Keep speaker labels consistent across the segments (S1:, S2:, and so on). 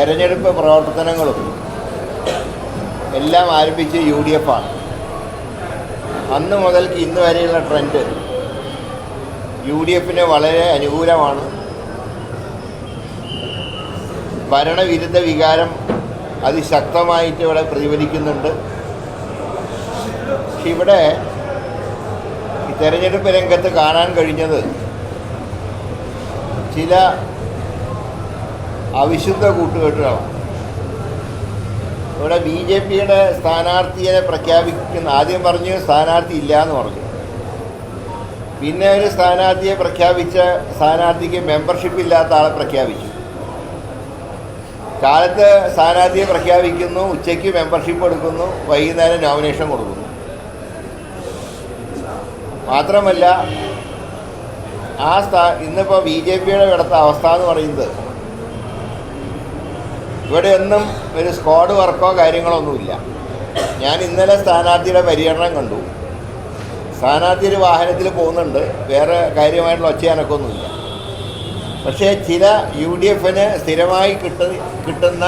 S1: തെരഞ്ഞെടുപ്പ് പ്രവർത്തനങ്ങളും എല്ലാം ആരംഭിച്ച് UDF ആണ്. അന്ന് മുതൽക്ക് ഇന്ന് വരെയുള്ള ട്രെൻഡ് UDFന് വളരെ അനുകൂലമാണ്. ഭരണവിരുദ്ധ വികാരം അതിശക്തമായിട്ട് ഇവിടെ പ്രതിഫലിക്കുന്നുണ്ട്. പക്ഷെ ഇവിടെ ഈ തെരഞ്ഞെടുപ്പ് രംഗത്ത് കാണാൻ കഴിഞ്ഞത് ചില അവിശുദ്ധ കൂട്ടുകെട്ടുകളാണ്. ഇവിടെ BJPയുടെ സ്ഥാനാർത്ഥിയെ പ്രഖ്യാപിക്കുന്ന, ആദ്യം പറഞ്ഞു സ്ഥാനാർത്ഥി ഇല്ല എന്ന് പറഞ്ഞു. പിന്നെ ഒരു സ്ഥാനാർത്ഥിയെ പ്രഖ്യാപിച്ച സ്ഥാനാർത്ഥിക്ക് മെമ്പർഷിപ്പ് ഇല്ലാത്ത ആളെ പ്രഖ്യാപിച്ചു. കാലത്ത് സ്ഥാനാർത്ഥിയെ പ്രഖ്യാപിക്കുന്നു, ഉച്ചയ്ക്ക് മെമ്പർഷിപ്പ് എടുക്കുന്നു, വൈകുന്നേരം നോമിനേഷൻ കൊടുക്കുന്നു. മാത്രമല്ല ഇന്നിപ്പോൾ BJPയുടെ ഇവിടുത്തെ അവസ്ഥ എന്ന് പറയുന്നത് ഇവിടെയൊന്നും ഒരു സ്ക്വാഡ് വർക്കോ കാര്യങ്ങളോ ഒന്നുമില്ല. ഞാൻ ഇന്നലെ സ്ഥാനാർത്ഥിയുടെ പര്യടനം കണ്ടു. സ്ഥാനാർത്ഥി ഒരു വാഹനത്തിൽ പോകുന്നുണ്ട്, വേറെ കാര്യമായിട്ടുള്ള ഒച്ചയാനൊക്കൊന്നുമില്ല. പക്ഷേ ചില UDFന് സ്ഥിരമായി കിട്ടുന്ന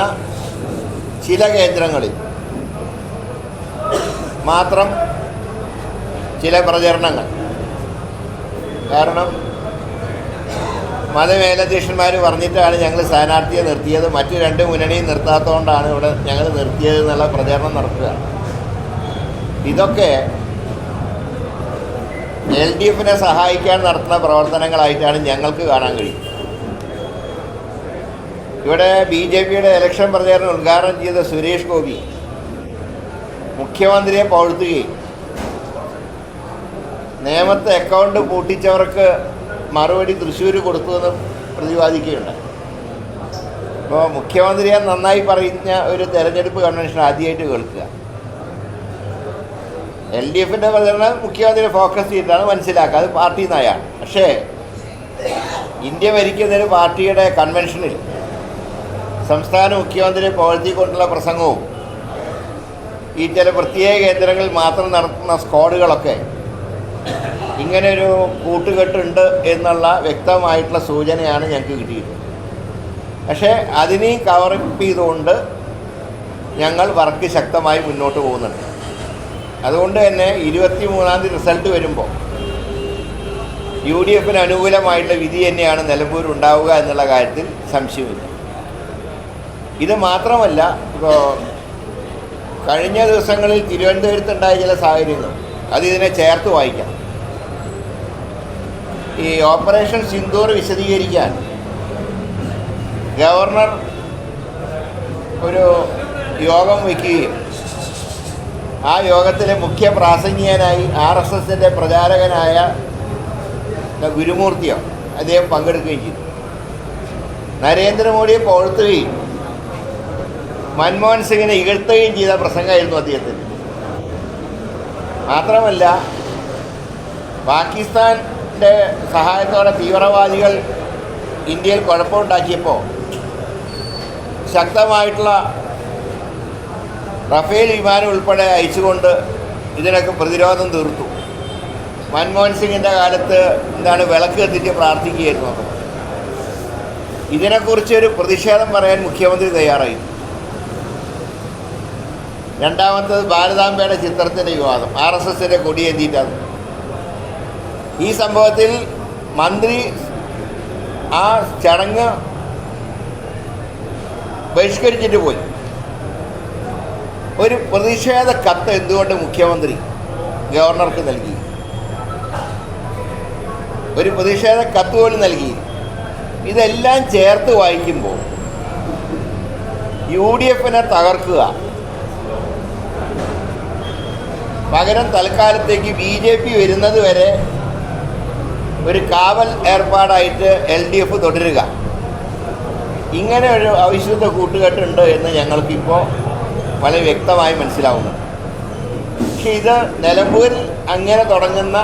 S1: ചില കേന്ദ്രങ്ങളിൽ മാത്രം ചില പ്രചരണങ്ങൾ. കാരണം മതമേലധ്യക്ഷന്മാർ പറഞ്ഞിട്ടാണ് ഞങ്ങൾ സ്ഥാനാർത്ഥിയെ നിർത്തിയത്, മറ്റു രണ്ട് മുന്നണിയും നിർത്താത്തതുകൊണ്ടാണ് ഇവിടെ ഞങ്ങൾ നിർത്തിയത് എന്നുള്ള പ്രചരണം നടത്തുകയാണ്. ഇതൊക്കെ LDFനെ സഹായിക്കാൻ നടത്തുന്ന പ്രവർത്തനങ്ങളായിട്ടാണ് ഞങ്ങൾക്ക് കാണാൻ കഴിയും. ഇവിടെ BJPയുടെ ഇലക്ഷൻ പ്രചാരണം ഉദ്ഘാടനം ചെയ്ത സുരേഷ് ഗോപി മുഖ്യമന്ത്രിയെ പഴുത്തുകയും നേമത്തെ അക്കൗണ്ട് പൂട്ടിച്ചവർക്ക് മറുപടി തൃശ്ശൂർ കൊടുത്തുവെന്ന് പ്രതിപാദിക്കുകയുണ്ടായി. അപ്പോൾ മുഖ്യമന്ത്രിയെ നന്നായി പറയുന്ന ഒരു തെരഞ്ഞെടുപ്പ് കൺവെൻഷൻ ആദ്യമായിട്ട് കേൾക്കുക. LDFൻ്റെ പ്രചരണം മുഖ്യമന്ത്രിയെ ഫോക്കസ് ചെയ്തിട്ടാണ് മനസ്സിലാക്കുക, അത് പാർട്ടി നയമാണ്. പക്ഷേ ഇന്ത്യ ഭരിക്കുന്നൊരു പാർട്ടിയുടെ കൺവെൻഷനിൽ സംസ്ഥാന മുഖ്യമന്ത്രിയെ പുകഴ്ത്തിക്കൊണ്ടുള്ള പ്രസംഗവും ഈ ചില പ്രത്യേക കേന്ദ്രങ്ങളിൽ മാത്രം നടത്തുന്ന സ്ക്വാഡുകളൊക്കെ ഇങ്ങനെയൊരു കൂട്ടുകെട്ടുണ്ട് എന്നുള്ള വ്യക്തമായിട്ടുള്ള സൂചനയാണ് ഞങ്ങൾക്ക് കിട്ടിയിട്ടുള്ളത്. പക്ഷേ അതിനെയും കവറപ്പ് ചെയ്തുകൊണ്ട് ഞങ്ങൾ വർക്ക് ശക്തമായി മുന്നോട്ട് പോകുന്നുണ്ട്. അതുകൊണ്ട് തന്നെ 23-ാം തീയതി റിസൾട്ട് വരുമ്പോൾ UDFന് അനുകൂലമായിട്ടുള്ള വിധി തന്നെയാണ് നിലമ്പൂർ ഉണ്ടാവുക എന്നുള്ള കാര്യത്തിൽ സംശയമില്ല. ഇത് മാത്രമല്ല, ഇപ്പോൾ കഴിഞ്ഞ ദിവസങ്ങളിൽ തിരുവനന്തപുരത്തുണ്ടായ ചില സാഹചര്യങ്ങൾ അത് ഇതിനെ ചേർത്ത് വായിക്കാം. ഈ ഓപ്പറേഷൻ സിന്ദൂർ വിശദീകരിക്കാൻ ഗവർണർ ഒരു യോഗം വയ്ക്കുകയും ആ യോഗത്തിലെ മുഖ്യ പ്രാസംഗികനായി RSSൻ്റെ പ്രചാരകനായ ഗുരുമൂർത്തിയോ അദ്ദേഹം പങ്കെടുക്കുകയും ചെയ്തു. നരേന്ദ്രമോദിയെ പുകഴ്ത്തുകയും മൻമോഹൻ സിംഗിനെ ഇകഴ്ത്തുകയും ചെയ്ത പ്രസംഗമായിരുന്നു അദ്ദേഹത്തിന്. മാത്രമല്ല പാകിസ്ഥാൻ്റെ സഹായത്തോടെ തീവ്രവാദികൾ ഇന്ത്യയിൽ കുഴപ്പമുണ്ടാക്കിയപ്പോൾ ശക്തമായിട്ടുള്ള റഫേൽ വിമാനം ഉൾപ്പെടെ അയച്ചുകൊണ്ട് ഇതിനൊക്കെ പ്രതിരോധം തീർത്തു. മൻമോഹൻ സിംഗിൻ്റെ കാലത്ത് വിളക്ക് കത്തിച്ച് പ്രാർത്ഥിക്കുകയായിരുന്നു. അപ്പോൾ ഇതിനെക്കുറിച്ചൊരു പ്രതിഷേധം പറയാൻ മുഖ്യമന്ത്രി തയ്യാറായി. രണ്ടാമത്തത് ഭാരതാംബയുടെ ചിത്രത്തിൻ്റെ വിവാദം, RSSൻ്റെ കൊടിയേന്തിയിട്ടാണ്. ഈ സംഭവത്തിൽ മന്ത്രി ആ ചടങ്ങ് ബഹിഷ്കരിച്ചിട്ട് പോയി. ഒരു പ്രതിഷേധ കത്ത് എന്തുകൊണ്ട് മുഖ്യമന്ത്രി ഗവർണർക്ക് നൽകി? ഒരു പ്രതിഷേധ കത്ത് പോലും നൽകി. ഇതെല്ലാം ചേർത്ത് വായിക്കുമ്പോൾ UDFനെ തകർക്കുക, പകരം തൽക്കാലത്തേക്ക് BJP വരുന്നത് വരെ ഒരു കാവൽ ഏർപ്പാടായിട്ട് LDF തുടരുക, ഇങ്ങനെ ഒരു അവിശുദ്ധ കൂട്ടുകെട്ടുണ്ട് എന്ന് ഞങ്ങൾക്കിപ്പോൾ വളരെ വ്യക്തമായി മനസ്സിലാവുന്നുണ്ട്. പക്ഷേ ഇത് നിലമ്പൂരിൽ അങ്ങനെ തുടങ്ങുന്ന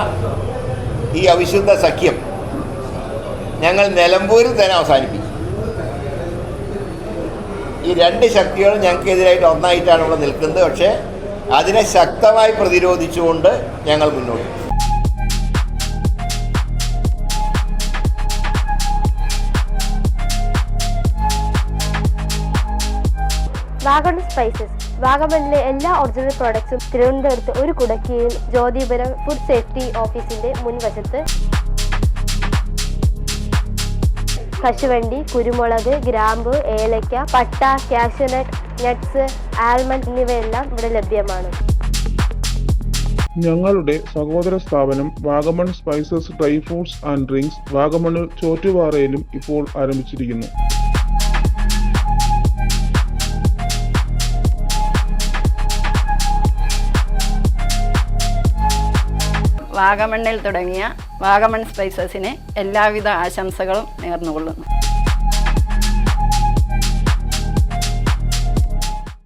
S1: ഈ അവിശുദ്ധ സഖ്യം ഞങ്ങൾ നിലമ്പൂരിൽ തന്നെ അവസാനിപ്പിക്കും. ഈ രണ്ട് ശക്തികളും ഞങ്ങൾക്കെതിരായിട്ട് ഒന്നായിട്ടാണ് ഇവിടെ നിൽക്കുന്നത്. പക്ഷേ അതിനെ ശക്തമായി പ്രതിരോധിച്ചുകൊണ്ട് ഞങ്ങൾ മുന്നോട്ട്
S2: വാഗമൺ സ്പൈസസ്. വാഗമണിലെ എല്ലാ ഒറിജിനൽ പ്രോഡക്ട്സും തിരുവനന്തപുരത്ത് ഒരു കുടക്കീഴിൽ ജ്യോതിപുരം ഫുഡ് സേഫ്റ്റി ഓഫീസിന്റെ മുൻവശത്ത്. കശുവണ്ടി, കുരുമുളക്, ഗ്രാമ്പു, ഏലക്ക, പട്ട, കാഷ്യൂനട്ട്, നട്ട്സ്, ആൽമണ്ട് എന്നിവയെല്ലാം ഇവിടെ ലഭ്യമാണ്.
S3: ഞങ്ങളുടെ സഹോദര സ്ഥാപനം Vagamon spices dry fruits and drinks വാഗമണിൽ ചോറ്റുപാറയിലും ഇപ്പോൾ ആരംഭിച്ചിരിക്കുന്നു.
S4: വാഗമണ്ണിൽ തുടങ്ങിയ വാഗമൺ സ്പൈസസിന് എല്ലാവിധ ആശംസകളും നേർന്നുകൊള്ളുന്നു.